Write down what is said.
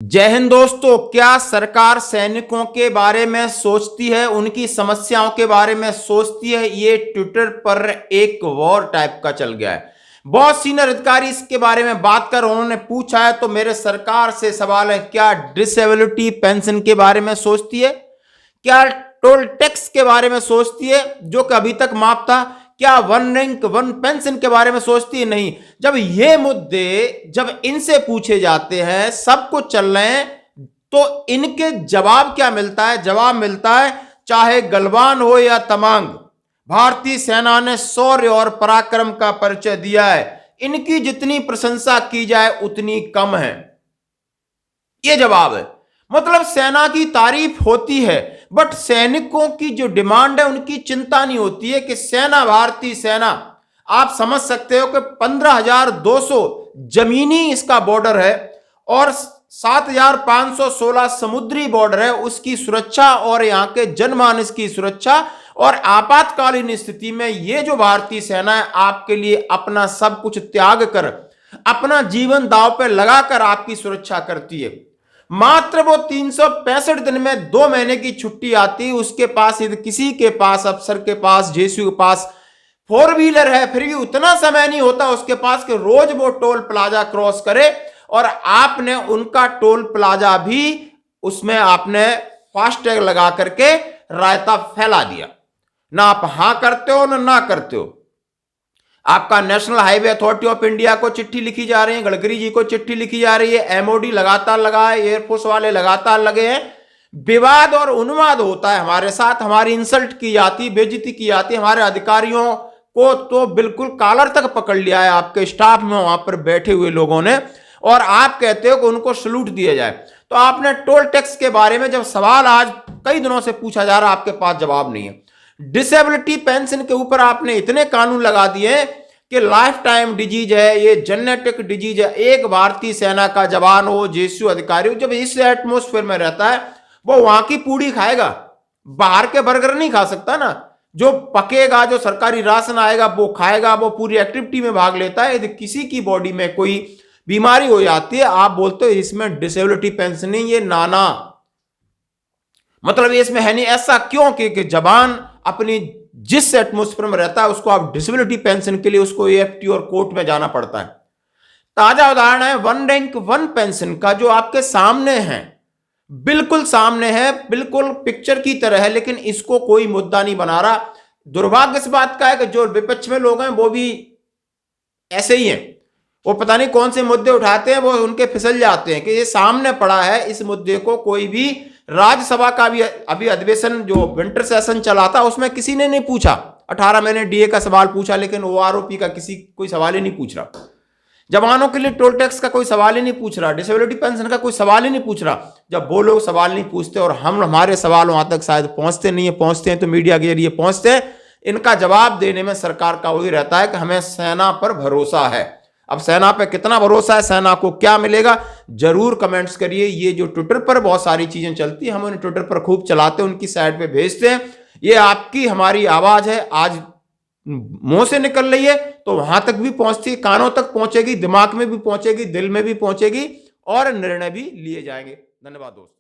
जय हिंद दोस्तों। क्या सरकार सैनिकों के बारे में सोचती है, उनकी समस्याओं के बारे में सोचती है? ये ट्विटर पर एक वॉर टाइप का चल गया है। बहुत सीनियर अधिकारी इसके बारे में बात कर उन्होंने पूछा है, तो मेरे सरकार से सवाल है, क्या डिसेबिलिटी पेंशन के बारे में सोचती है? क्या टोल टैक्स के बारे में सोचती है जो कि अभी तक माफ था? क्या वन रैंक वन पेंशन के बारे में सोचती है? नहीं। जब ये मुद्दे जब इनसे पूछे जाते हैं, सब कुछ चल रहे हैं, तो इनके जवाब क्या मिलता है? जवाब मिलता है, चाहे गलवान हो या तमांग, भारतीय सेना ने शौर्य और पराक्रम का परिचय दिया है। इनकी जितनी प्रशंसा की जाए उतनी कम है। ये जवाब है। मतलब सेना की तारीफ होती है, बट सैनिकों की जो डिमांड है उनकी चिंता नहीं होती है कि सेना, भारतीय सेना, आप समझ सकते हो कि 15,200 जमीनी इसका बॉर्डर है और 7,516 समुद्री बॉर्डर है। उसकी सुरक्षा और यहां के जनमानस की सुरक्षा और आपातकालीन स्थिति में ये जो भारतीय सेना है आपके लिए अपना सब कुछ त्याग कर, अपना जीवन दांव पे लगाकर आपकी सुरक्षा करती है। मात्र वो 365 दिन में 2 महीने की छुट्टी आती, उसके पास यदि किसी के पास, अफसर के पास, जेसीयू के पास 4 व्हीलर है, फिर भी उतना समय नहीं होता उसके पास कि रोज वो टोल प्लाजा क्रॉस करे। और आपने उनका टोल प्लाजा भी उसमें आपने फास्टैग लगा करके रायता फैला दिया। ना आप हां करते हो ना करते हो। आपका national highway authority of India को चिट्ठी लिखी जा रही है, गडकरी जी को चिट्ठी लिखी जा रही है, एमओडी लगातार लगा है, एयरफोर्स वाले लगातार लगे हैं। विवाद और उन्माद होता है हमारे साथ, हमारी इंसल्ट की जाती, बेइज्जती की जाती। हमारे अधिकारियों को तो बिल्कुल कॉलर तक पकड़ लिया है आपके स्टाफ में, वहां पर बैठे हुए लोगों ने, और आप कहते हो कि उनको सलूट दिया जाए। तो आपने टोल टैक्स के बारे में जब सवाल आज कई दिनों से पूछा जा रहा है, आपके पास जवाब नहीं है। डिसेबिलिटी पेंशन के ऊपर आपने इतने कानून लगा दिए कि लाइफ टाइम डिजीज है, ये जेनेटिक डिजीज है। एक भारतीय सेना का जवान हो, जेसीयू अधिकारी हो, जब इस एटमोस्फेयर में रहता है, वो वहां की पूड़ी खाएगा, बाहर के बर्गर नहीं खा सकता ना। जो पकेगा, जो सरकारी राशन आएगा वो खाएगा, वो पूरी एक्टिविटी में भाग लेता है। यदि किसी की बॉडी में कोई बीमारी हो जाती है, आप बोलते हो इसमें डिसेबिलिटी पेंशन नहीं, ये नाना, मतलब इसमें है नहीं। ऐसा क्यों कि जवान अपनी जिस एटमोस्फेयर में रहता है उसको आप डिसेबिलिटी पेंशन के लिए उसको एएफटी और कोर्ट में जाना पड़ता है। ताजा उदाहरण है वन रैंक वन पेंशन का, जो आपके सामने है, बिल्कुल सामने है, बिल्कुल पिक्चर की तरह है, लेकिन इसको कोई मुद्दा नहीं बना रहा। दुर्भाग्य इस बात का है कि जो विपक्ष में लोग हैं वो भी ऐसे ही हैं। वो पता नहीं कौन से मुद्दे उठाते हैं, वो उनके फिसल जाते हैं कि ये सामने पड़ा है। इस मुद्दे को कोई भी, राज्यसभा का भी अभी अधिवेशन जो विंटर सेशन चला था उसमें किसी ने नहीं पूछा। 18 महीने डीए का सवाल पूछा, लेकिन ओआरओपी का कोई सवाल ही नहीं पूछ रहा। जवानों के लिए टोल टैक्स का कोई सवाल ही नहीं पूछ रहा, डिसेबिलिटी पेंशन का कोई सवाल ही नहीं पूछ रहा। जब वो लोग सवाल नहीं पूछते और हमारे सवाल वहां तक शायद पहुंचते नहीं है, पहुंचते हैं तो मीडिया के जरिए पहुंचते हैं, इनका जवाब देने में सरकार का वही रहता है कि हमें सेना पर भरोसा है। अब सेना पे कितना भरोसा है, सेना को क्या मिलेगा, जरूर कमेंट्स करिए। ये जो ट्विटर पर बहुत सारी चीजें चलती हैं, हम उन्हें ट्विटर पर खूब चलाते हैं, उनकी साइड पे भेजते हैं। ये आपकी हमारी आवाज है, आज मुंह से निकल रही है तो वहां तक भी पहुंचती है, कानों तक पहुंचेगी, दिमाग में भी पहुंचेगी, दिल में भी पहुंचेगी और निर्णय भी लिए जाएंगे। धन्यवाद दोस्तों।